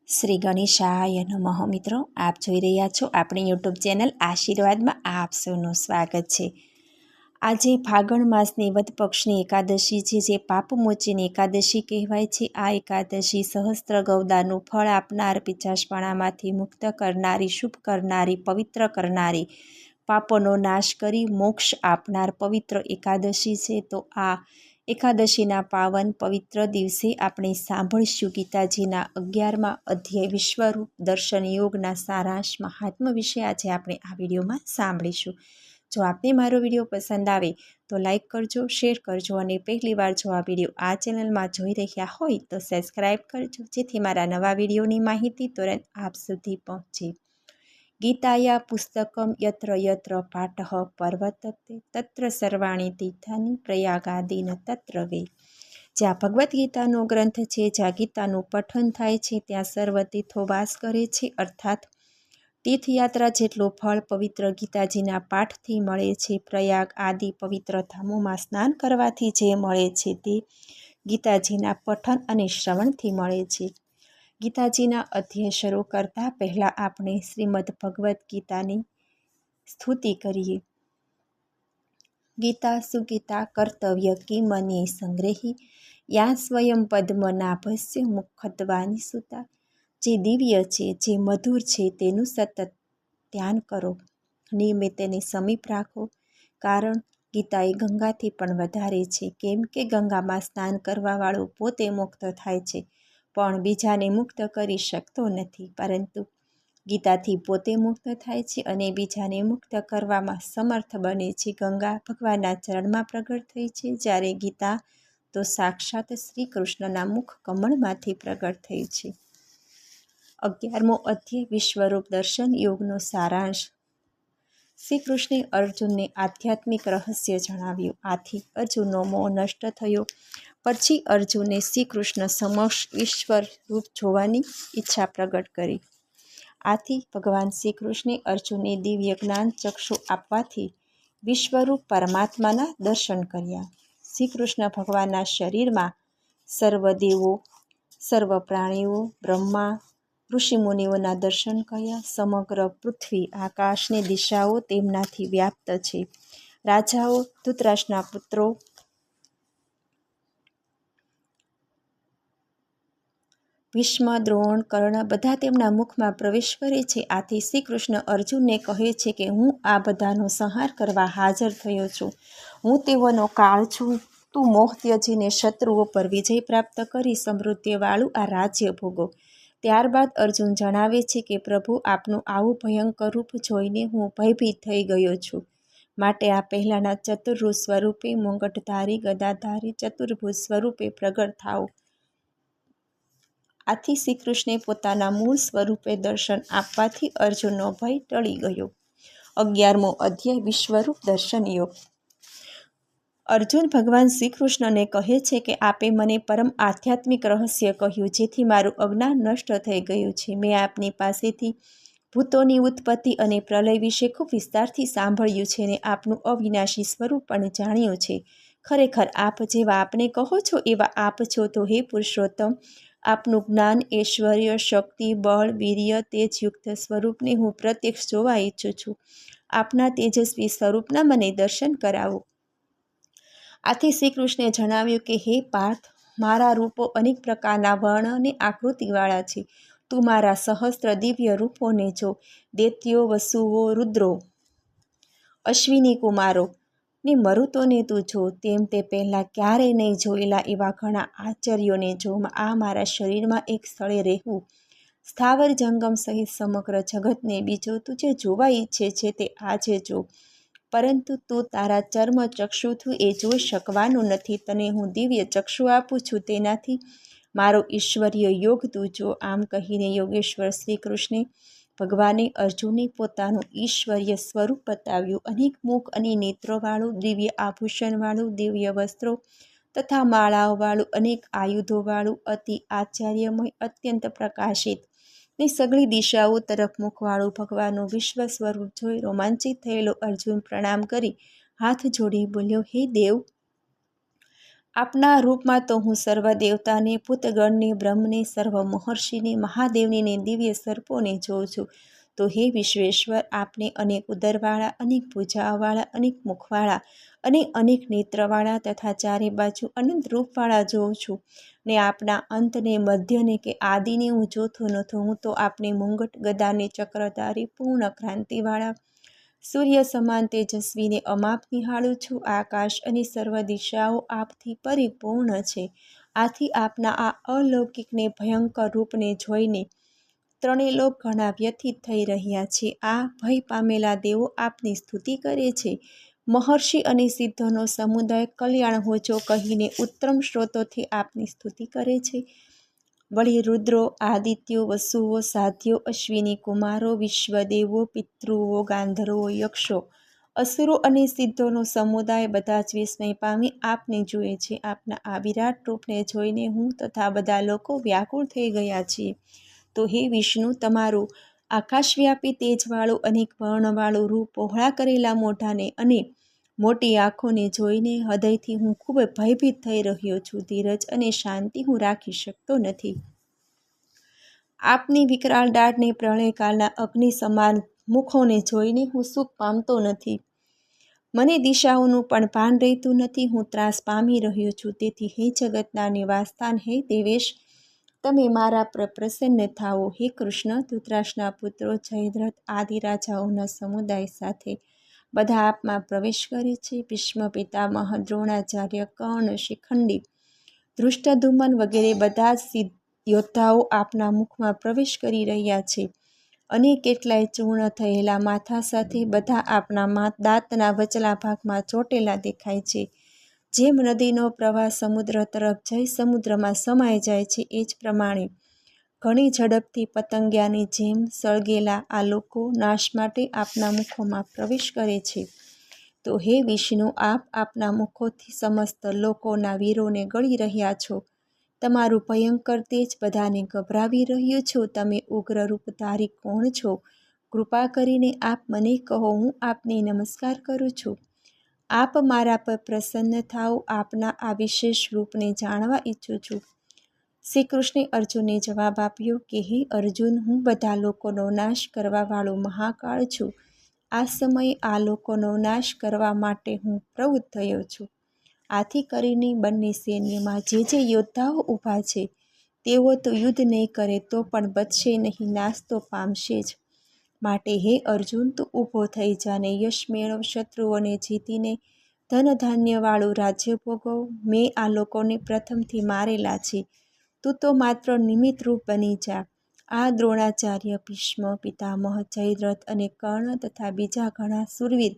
શ્રી ગણેશાય નમઃ. મિત્રો, આપ જોઈ રહ્યા છો આપણી યુટ્યુબ ચેનલ આશીર્વાદમાં. આપ સૌનું સ્વાગત છે. આજે ફાગણ માસની વદ પક્ષની એકાદશી છે, જે પાપમોચીની એકાદશી કહેવાય છે. આ એકાદશી સહસ્ત્ર ગૌદાનું ફળ આપનાર, પિચાશપણામાંથી મુક્ત કરનારી, શુભ કરનારી, પવિત્ર કરનારી, પાપોનો નાશ કરી મોક્ષ આપનાર પવિત્ર એકાદશી છે. તો આ એકાદશીના પાવન પવિત્ર દિવસે આપણે સાંભળીશું ગીતાજીના 11મા અધ્યાય વિશ્વરૂપ દર્શન યોગના સારાંશ મહાત્મ્ય વિશે. આજે આપણે આ વિડીયોમાં સાંભળીશું. જો આપને મારો વિડીયો પસંદ આવે તો લાઈક કરજો, શેર કરજો અને પહેલીવાર જો આ વિડીયો આ ચેનલમાં જોઈ રહ્યા હોય તો સબસ્ક્રાઈબ કરજો, જેથી મારા નવા વિડીયોની માહિતી તુરંત આપ સુધી પહોંચે. ગીતાયા પુસ્તકમ યત્ર યત્ર પાઠઃ પર્વતતે તત્ર સર્વાણી તીર્થાની પ્રયાગાદીન તત્ર વે. જ્યાં ભગવદ્ ગીતાનો ગ્રંથ છે, જ્યાં ગીતાનું પઠન થાય છે, ત્યાં સર્વ તીર્થો વાસ કરે છે. અર્થાત તીર્થયાત્રા જેટલું ફળ પવિત્ર ગીતાજીના પાઠથી મળે છે. પ્રયાગ આદિ પવિત્ર ધામોમાં સ્નાન કરવાથી જે મળે છે, તે ગીતાજીના પઠન અને શ્રવણથી મળે છે. ગીતાજીના અધ્યાય શરૂ કરતાં પહેલાં આપણે શ્રીમદ્ ભગવદ્ ગીતાની સ્તુતિ કરીએ. ગીતા સુગીતા કર્તવ્ય કિમને સંગ્રહી યા સ્વયં પદ્મનાભસ્ય મુખદ્વાની સુતા. જે દિવ્ય છે, જે મધુર છે, તેનું સતત ધ્યાન કરો. નિયમિત તેને સમીપ રાખો, કારણ ગીતા એ ગંગાથી પણ વધારે છે. કેમ કે ગંગામાં સ્નાન કરવાવાળો પોતે મુક્ત થાય છે, પણ બીજાને મુક્ત કરી શકતો નથી. પરંતુ ગીતાથી પોતે મુક્ત થાય છે અને બીજાને મુક્ત કરવામાં સમર્થ બને છે. ગંગા ભગવાનના ચરણમાં પ્રગટ થઈ છે, જ્યારે ગીતા તો સાક્ષાત શ્રી કૃષ્ણના મુખ કમળમાંથી પ્રગટ થઈ છે. 11મો અધ્યાય વિશ્વરૂપ દર્શન યોગનો સારાંશ. શ્રી કૃષ્ણે અર્જુનને આધ્યાત્મિક રહસ્ય જણાવ્યું. આથી અર્જુનનો મોહ નષ્ટ થયો. પછી અર્જુને શ્રી કૃષ્ણ સમક્ષ ઈશ્વર રૂપ જોવાની ઈચ્છા પ્રગટ કરી. આથી ભગવાન શ્રી કૃષ્ણે અર્જુનને દિવ્ય જ્ઞાન ચક્ષુ આપવાથી વિશ્વરૂપ પરમાત્માના દર્શન કર્યા. શ્રી કૃષ્ણ ભગવાનના શરીરમાં સર્વ દેવો, સર્વ પ્રાણીઓ, બ્રહ્મા, ઋષિમુનિઓના દર્શન કર્યા. સમગ્ર પૃથ્વી, આકાશની દિશાઓ તેમનાથી વ્યાપ્ત છે. રાજાઓ, ધૃતરાષ્ટ્રના પુત્રો, ભીષ્મ, દ્રોણ, કર્ણ બધા તેમના મુખમાં પ્રવેશ કરે છે. આથી શ્રી કૃષ્ણ અર્જુનને કહે છે કે હું આ બધાનો સંહાર કરવા હાજર થયો છું. હું તેઓનો કાળ છું. તું મોહ ત્યજીને શત્રુઓ પર વિજય પ્રાપ્ત કરી સમૃદ્ધિવાળું આ રાજ્ય ભોગો. ત્યારબાદ અર્જુન જણાવે છે કે પ્રભુ, આપનું આવું ભયંકર રૂપ જોઈને હું ભયભીત થઈ ગયો છું. માટે આ પહેલાંના ચતુર્ભુજ સ્વરૂપે, મુંગટધારી, ગદાધારી, ચતુર્ભુજ સ્વરૂપે પ્રગટ થાઓ. આથી શ્રી કૃષ્ણે પોતાના મૂળ સ્વરૂપે દર્શન આપવાથી અર્જુનનો ભય ટળી ગયો. 11મો અધ્યાય વિશ્વરૂપ દર્શન યોગ. અર્જુન ભગવાન શ્રી કૃષ્ણને કહે છે કે આપે મને પરમ આધ્યાત્મિક રહસ્ય કહ્યું, જેથી મારું અજ્ઞાન નષ્ટ થઈ ગયું છે. મેં આપની પાસેથી ભૂતોની ઉત્પત્તિ અને પ્રલય વિશે ખૂબ વિસ્તારથી સાંભળ્યું છે અને આપનું અવિનાશી સ્વરૂપ પણ જાણ્યું છે. ખરેખર આપ જેવા આપને કહો છો એવા આપ છો. તો હે પુરુષોત્તમ, આપનું જ્ઞાન, ઐશ્વર્ય, શક્તિ, બળ, વીર્ય, તેજયુક્ત સ્વરૂપને હું પ્રત્યક્ષ જોવા ઈચ્છું છું. આપના તેજસ્વી સ્વરૂપના મને દર્શન કરાવો. આથી શ્રી કૃષ્ણે જણાવ્યું કે હે પાર્થ, મારા રૂપો અનેક પ્રકારના વર્ણ અને આકૃતિવાળા છે. તું મારા સહસ્ત્ર દિવ્ય રૂપોને જો. દૈત્યો, વસુઓ, રુદ્રો, અશ્વિની કુમારો ને મરુતોને તું જો. તેમ તે પહેલાં ક્યારેય નહીં જોયેલા એવા ઘણા આશ્ચર્યોને જો. આ મારા શરીરમાં એક સ્થળે રહેવું, સ્થાવર જંગમ સહિત સમગ્ર જગતને બીજો તું જે જોવા ઈચ્છે છે તે આજે જો. પરંતુ તું તારા ચર્મ ચક્ષુથી એ જોઈ શકવાનું નથી. તને હું દિવ્ય ચક્ષુ આપું છું, તેનાથી મારો ઈશ્વરીય યોગ તું જો. આમ કહીને યોગેશ્વર શ્રી કૃષ્ણે ભગવાને અર્જુનને પોતાનું ઈશ્વરીય સ્વરૂપ બતાવ્યું. અનેક મુખ અને નેત્રોવાળું, દિવ્ય આભૂષણવાળું, દિવ્ય વસ્ત્રો તથા માળાઓવાળું, અનેક આયુધોવાળું, અતિ આશ્ચર્યમય, અત્યંત પ્રકાશિત ને સઘળી દિશાઓ તરફ મુખવાળું ભગવાનનું વિશ્વ સ્વરૂપ જોઈ રોમાંચિત થયેલો અર્જુન પ્રણામ કરી હાથ જોડી બોલ્યો, હે દેવ, આપના રૂપમાં તો હું સર્વ દેવતાને, પૂતગણને, બ્રહ્મને, સર્વ મહર્ષિને, મહાદેવને ને દિવ્ય સર્પોને જોઉં છું. તો હે વિશ્વેશ્વર, આપને અનેક ઉદરવાળા, અનેક ભુજાઓવાળા, અનેક મુખવાળા અને અનેક નેત્રવાળા તથા ચારે બાજુ અનંત રૂપવાળા જોઉં છું. ને આપના અંતને, મધ્યને કે આદિને હું જોતો નથી. હું તો આપને મુંગટ ગદાને ચક્રધારી પૂર્ણ ક્રાંતિવાળા સૂર્ય સમાન તેજસ્વીને અમાપ નિહાળું છું. આકાશ અને સર્વ દિશાઓ આપથી પરિપૂર્ણ છે. આથી આપના આ અલૌકિકને ભયંકર રૂપને જોઈને ત્રણેય લોક ઘણા વ્યથિત થઈ રહ્યા છે. આ ભય પામેલા દેવો આપની સ્તુતિ કરે છે. મહર્ષિ અને સિદ્ધોનો સમુદાય કલ્યાણ હોજો કહીને ઉત્તમ સ્ત્રોતોથી આપની સ્તુતિ કરે છે. વળી રુદ્રો, આદિત્યો, વસુઓ, સાધ્યો, અશ્વિની કુમારો, વિશ્વદેવો, પિતૃઓ, ગાંધર્વો, યક્ષો, અસુરો અને સિદ્ધોનો સમુદાય બધા જ વિસ્મય પામી આપને જુએ છે. આપના આ વિરાટ રૂપને જોઈને હું તથા બધા લોકો વ્યાકુળ થઈ ગયા છીએ. તો હે વિષ્ણુ, તમારું આકાશવ્યાપી તેજવાળું અનેક વર્ણવાળું રૂપ, પહોળા કરેલા મોઢાને અને મોટી આંખોને જોઈને હૃદયથી હું ખૂબ ભયભીત થઈ રહ્યો છું. ધીરજ અને શાંતિ હું રાખી શકતો નથી. આપની વિકરાળ દાઢને, પ્રળયકાળના અગ્નિ સમાન મુખોને જોઈને હું સુખ પામતો નથી. મને દિશાઓનું પણ ભાન રહેતું નથી. હું ત્રાસ પામી રહ્યો છું. તેથી હે જગતના નિવાસસ્થાન, હે દેવેશ, તમે મારા પર પ્રસન્ન થાઓ. હે કૃષ્ણ, ધૃતરાષ્ટ્રના પુત્રો જયદ્રથ આદિ રાજાઓના સમુદાય સાથે બધા આપમાં પ્રવેશ કરે છે. ભીષ્મ પિતામહ, દ્રોણાચાર્ય, કર્ણ, શિખંડી, ધૃષ્ટદ્યુમ્ન વગેરે બધા જ યોદ્ધાઓ આપના મુખમાં પ્રવેશ કરી રહ્યા છે. અને કેટલાય ચૂર્ણ થયેલા માથા સાથે બધા આપના દાંતના વચલા ભાગમાં ચોટેલા દેખાય છે. જેમ નદીનો પ્રવાહ સમુદ્ર તરફ જઈ સમુદ્રમાં સમાઈ જાય છે, એ જ પ્રમાણે ઘણી ઝડપથી પતંગિયાની જેમ સળગેલા આ લોકો નાશ માટે આપના મુખોમાં પ્રવેશ કરે છે. તો હે વિષ્ણુ, આપ આપના મુખોથી સમસ્ત લોકોના વીરોને ગળી રહ્યા છો. તમારું ભયંકર તેજ બધાને ગભરાવી રહ્યું છો. તમે ઉગ્ર રૂપધારી કોણ છો? કૃપા કરીને આપ મને કહો, હું આપને નમસ્કાર કરું છું. આપ મારા પર પ્રસન્ન થાઓ. આપના આ વિશેષ રૂપને જાણવા ઈચ્છું છું. શ્રી કૃષ્ણે અર્જુનને જવાબ આપ્યો કે હે અર્જુન, હું બધા લોકોનો નાશ કરવાવાળો મહાકાળ છું. આ સમયે આ લોકોનો નાશ કરવા માટે હું પ્રવૃત્ત થયો છું. આથી કરીને બંને સૈન્યમાં જે યોદ્ધાઓ ઊભા છે તેઓ તો યુદ્ધ નહીં કરે તો પણ બચશે નહીં, નાશ તો પામશે જ. માટે હે અર્જુન, તું ઊભો થઈ જાને યશ મેળવ, શત્રુઓને જીતીને ધન ધાન્યવાળું રાજ્ય ભોગવ. મેં આ લોકોને પ્રથમથી મારેલા છે. તું તો માત્ર નિમિત્ત રૂપ બની જા. આ દ્રોણાચાર્ય, ભીષ્મ પિતામહ, જયદ્રથ અને કર્ણ તથા બીજા ઘણા શૂરવીર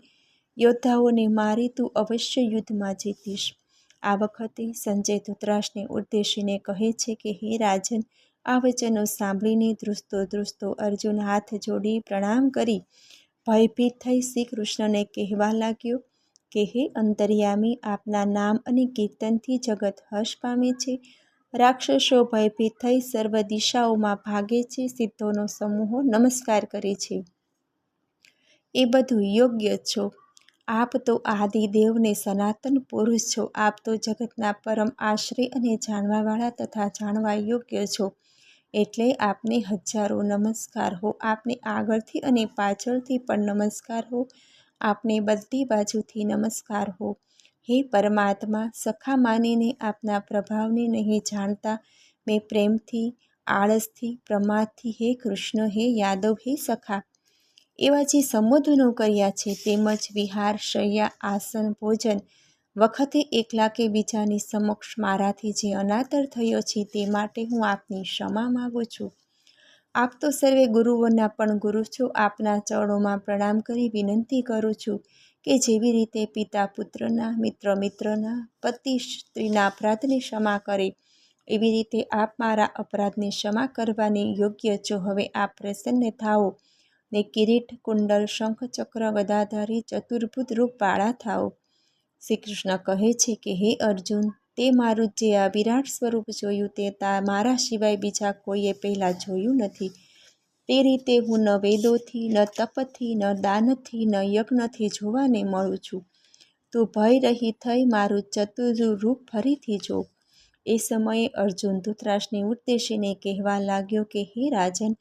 યોદ્ધાઓને મારી તું અવશ્ય યુદ્ધમાં જીતીશ. આ વખતે સંજય ધૃતરાષ્ટ્રને ઉદ્દેશીને કહે છે કે હે રાજન, આ વચનો સાંભળીને ધ્રુસતો અર્જુન હાથ જોડી પ્રણામ કરી ભયભીત થઈ શ્રી કૃષ્ણને કહેવા લાગ્યો કે હે અંતર્યામી, આપના નામ અને કીર્તનથી જગત હર્ષ પામે છે. રાક્ષસો ભયભીત થઈ સર્વ દિશાઓમાં ભાગે છે. સિદ્ધોનો સમૂહો નમસ્કાર કરે છે. એ બધું યોગ્ય છો. આપ તો આદિદેવ ને સનાતન પુરુષ છો. આપ તો જગતના પરમ આશ્રય અને જાણવાવાળા તથા જાણવા યોગ્ય છો. એટલે આપને હજારો નમસ્કાર હો. આપને આગળથી અને પાછળથી પણ નમસ્કાર હો. આપને બધી બાજુથી નમસ્કાર હો. હે પરમાત્મા, સખા માનીને આપના પ્રભાવને નહીં જાણતા મેં પ્રેમથી, આળસથી, પ્રમાદથી હે કૃષ્ણ, હે યાદવ, હે સખા એવા જે સંબોધનો કર્યા છે, તેમજ વિહાર, શય્યા, આસન, ભોજન વખતે એકલા કે બીજાની સમક્ષ મારાથી જે અનાદર થયો છે તે માટે હું આપની ક્ષમા માગું છું. આપ તો સર્વે ગુરુઓના પણ ગુરુ છો. આપના ચરણોમાં પ્રણામ કરી વિનંતી કરું છું કે જેવી રીતે પિતા પુત્રના, મિત્ર મિત્રના, પતિ સ્ત્રીના અપરાધને ક્ષમા કરે, એવી રીતે આપ મારા અપરાધને ક્ષમા કરવાની યોગ્ય છો. હવે આપ પ્રસન્ન થાઓ ને કિરીટ, કુંડલ, શંખ, ચક્ર, ગદાધારી ચતુર્ભુજ રૂપવાળા થાઓ. શ્રી કૃષ્ણ કહે છે કે હે અર્જુન, તે મારું જે આ વિરાટ સ્વરૂપ જોયું તે મારા સિવાય બીજા કોઈએ પહેલાં જોયું નથી. તે રીતે હું ન વેદોથી, ન તપથી, ન દાનથી, ન યજ્ઞથી જોવાને મળું છું. તું ભય રહી થઈ મારું ચતુર રૂપ ફરીથી જો. એ સમયે અર્જુન ધૃતરાષ્ટ્રને ઉદ્દેશીને કહેવા લાગ્યો કે હે રાજન,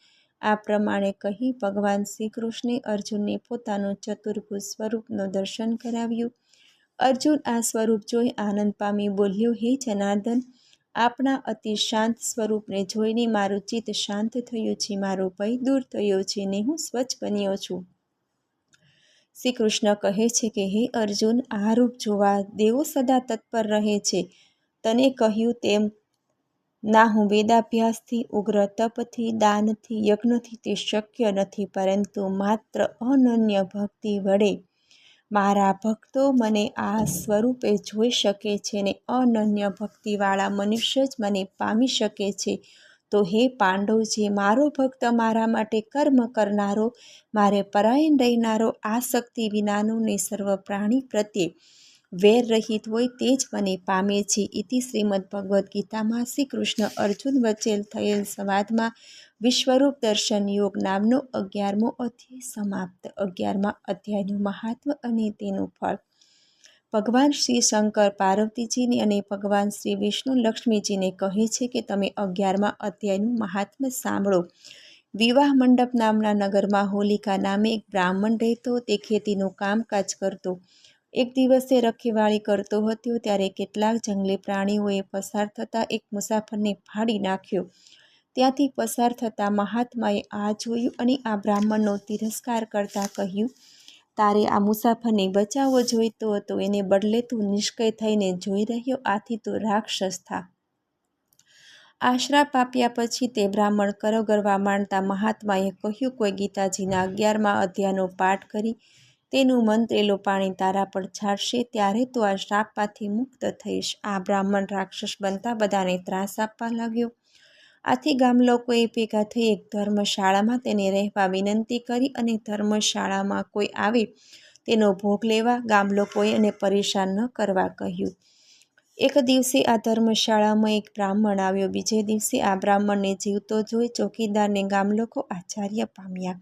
આ પ્રમાણે કહી ભગવાન શ્રી કૃષ્ણે અર્જુનને પોતાનું ચતુર્ભુજ સ્વરૂપનું દર્શન કરાવ્યું. અર્જુન આ સ્વરૂપ જોઈ આનંદ પામી બોલ્યો, હે જનાર્દન, આપના અતિ શાંત સ્વરૂપને જોઈને મારું ચિત્ત શાંત થયું છે, મારો ભય દૂર થયો છે ને હું સ્વચ્છ બન્યો છું. શ્રી કૃષ્ણ કહે છે કે હે અર્જુન, આ રૂપ જોવા દેવો સદા તત્પર રહે છે. તને કહ્યું તેમ ના હું વેદાભ્યાસથી, ઉગ્ર તપથી, દાનથી, યજ્ઞથી તે શક્ય નથી, પરંતુ માત્ર અનન્ય ભક્તિ વડે મારા ભક્તો મને આ સ્વરૂપે જોઈ શકે છે ને અનન્ય ભક્તિવાળા મનુષ્ય જ મને પામી શકે છે. તો હે પાંડવ, જે મારો ભક્ત, મારા માટે કર્મ કરનારો, મારે પરાયણ રહેનારો, આસક્તિ વિનાનો ને સર્વ પ્રાણી પ્રત્યે વેર રહિત હોય તે જ મને પામે છે. ઇતિ શ્રીમદ્ ભગવદ્ ગીતામાં શ્રી કૃષ્ણ અર્જુન વચ્ચે થયેલ સંવાદમાં વિશ્વરૂપ દર્શન યોગ નામનો 11મો અધ્યાય સમાપ્ત. 11મા અધ્યાયનું મહાત્મ્ય અને તેનું ફળ. ભગવાન શ્રી શંકર પાર્વતીજીને અને ભગવાન શ્રી વિષ્ણુ લક્ષ્મીજીને કહે છે કે તમે 11મા અધ્યાયનું મહાત્મ્ય સાંભળો. વિવાહ મંડપ નામના નગરમાં હોલિકા નામે એક બ્રાહ્મણ રહેતો. તે ખેતીનું કામકાજ કરતો. એક દિવસે રખેવાળી કરતો હતો ત્યારે કેટલાક જંગલી પ્રાણીઓએ પસાર થતા એક મુસાફરને ફાડી નાખ્યો. ત્યાંથી પસાર થતા મહાત્માએ આ જોયું અને આ બ્રાહ્મણનો તિરસ્કાર કરતા કહ્યું, તારે આ મુસાફરને બચાવવો જોઈતો હતો, એને બદલે તું નિષ્ક્રિય થઈને જોઈ રહ્યો, આથી તું રાક્ષસ થા. આ શ્રાપ આપ્યા પછી તે બ્રાહ્મણ કરગરવા માંડતા મહાત્માએ કહ્યું, કોઈ ગીતાજીના 11મા અધ્યાયનો પાઠ કરી તેનું મંત્રેલું પાણી તારા પર છાંટશે ત્યારે તું આ શ્રાપમાંથી મુક્ત થઈશ. આ બ્રાહ્મણ રાક્ષસ બનતા બધાને ત્રાસ આપવા લાગ્યો. આથી ગામ લોકોએ ભેગા થઈ એક ધર્મશાળામાં તેને રહેવા વિનંતી કરી અને ધર્મશાળામાં કોઈ આવે તેનો ભોગ લેવા ગામ લોકોએ એને પરેશાન ન કરવા કહ્યું. એક દિવસે આ ધર્મશાળામાં એક બ્રાહ્મણ આવ્યો. બીજે દિવસે આ બ્રાહ્મણને જીવતો જોઈ ચોકીદારને ગામ લોકો આશ્ચર્ય પામ્યા.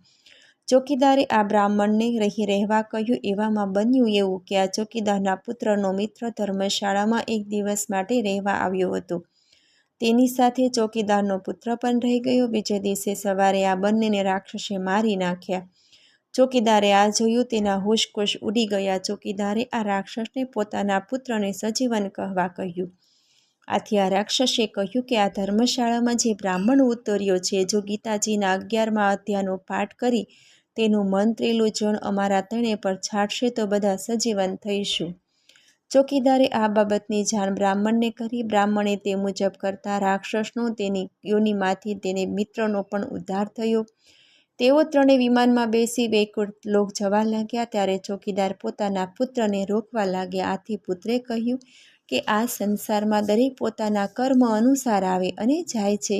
ચોકીદારે આ બ્રાહ્મણને રહેવા કહ્યું. એવામાં બન્યું એવું કે આ ચોકીદારના પુત્રનો મિત્ર ધર્મશાળામાં એક દિવસ માટે રહેવા આવ્યો હતો. તેની સાથે ચોકીદારનો પુત્ર પણ રહી ગયો. બીજે દિવસે સવારે આ બંનેને રાક્ષસે મારી નાખ્યા. ચોકીદારે આ જોયું, તેના હોશકોશ ઉડી ગયા. ચોકીદારે આ રાક્ષસને પોતાના પુત્રને સજીવન કહેવા કહ્યું. આથી આ રાક્ષસે કહ્યું કે આ ધર્મશાળામાં જે બ્રાહ્મણ ઉતર્યો છે, જો ગીતાજીના 11મા અધ્યાયનો પાઠ કરી તેનું મંત્રેલું જળ અમારા તણે પર છાંટશે તો બધા સજીવન થઈશું. ચોકીદારે આ બાબતની જાણ બ્રાહ્મણને કરી. બ્રાહ્મણે તે મુજબ કરતા રાક્ષસનો તેની યોનિમાંથી તેને મિત્રનો પણ ઉદ્ધાર થયો. તેઓ ત્રણે વિમાનમાં બેસી વૈકુંઠ લોક જવા લાગ્યા. ત્યારે ચોકીદાર પોતાના પુત્રને રોકવા લાગ્યા. આથી પુત્રે કહ્યું કે આ સંસારમાં દરેક પોતાના કર્મ અનુસાર આવે અને જાય છે.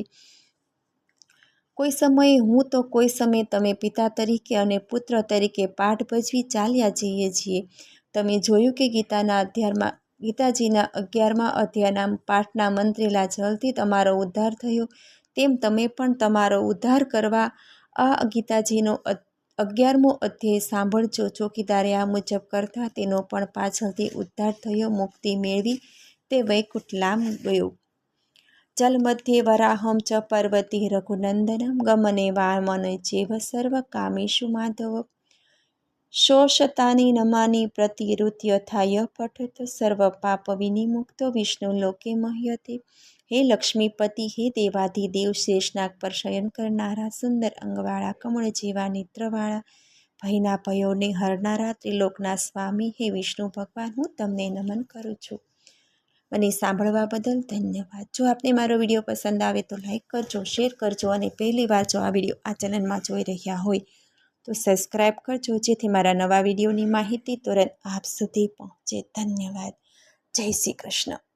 કોઈ સમયે હું તો કોઈ સમયે તમે પિતા તરીકે અને પુત્ર તરીકે પાઠ ભજવી ચાલ્યા જઈએ છીએ. તમે જોયું કે ગીતાજીના 11મા અધ્યાયના પાઠના મંત્રેલા જળથી તમારો ઉદ્ધાર થયો, તેમ તમે પણ તમારો ઉદ્ધાર કરવા આ ગીતાજીનો 11મો અધ્યાય સાંભળજો. ચોકીદારે આ મુજબ કરતા તેનો પણ પાછળથી ઉદ્ધાર થયો. મુક્તિ મેળવી તે વૈકુંઠ લામ ગયો. જલમધ્યે વરાહમ ચ પર્વતી રઘુનંદનમ ગમને વામને ચેવ સર્વ કામેષુ માધવ શોષતાની નમાની પ્રતિરુત્યથાય પઠત સર્વ પાપ વિનિમુક્તો વિષ્ણુ લોકે મહ્યતે. હે લક્ષ્મીપતિ, હે દેવાધિદેવ, શેષનાગ પર શયન કરનારા, સુંદર અંગવાળા, કમળ જેવા નેત્રવાળા, ભયના ભયોને હરનારા, ત્રિલોકના સ્વામી, હે વિષ્ણુ ભગવાન, હું તમને નમન કરું છું. મને સાંભળવા બદલ ધન્યવાદ. જો આપને મારો વિડીયો પસંદ આવે તો લાઈક કરજો, શેર કરજો અને પહેલી વાર જો આ વિડીયો આ ચેનલમાં જોઈ રહ્યા હોય તો સબસ્ક્રાઈબ કરજો, જેથી મારા નવા વિડીયોની માહિતી તુરંત આપ સુધી પહોંચે. ધન્યવાદ. જય શ્રી કૃષ્ણ.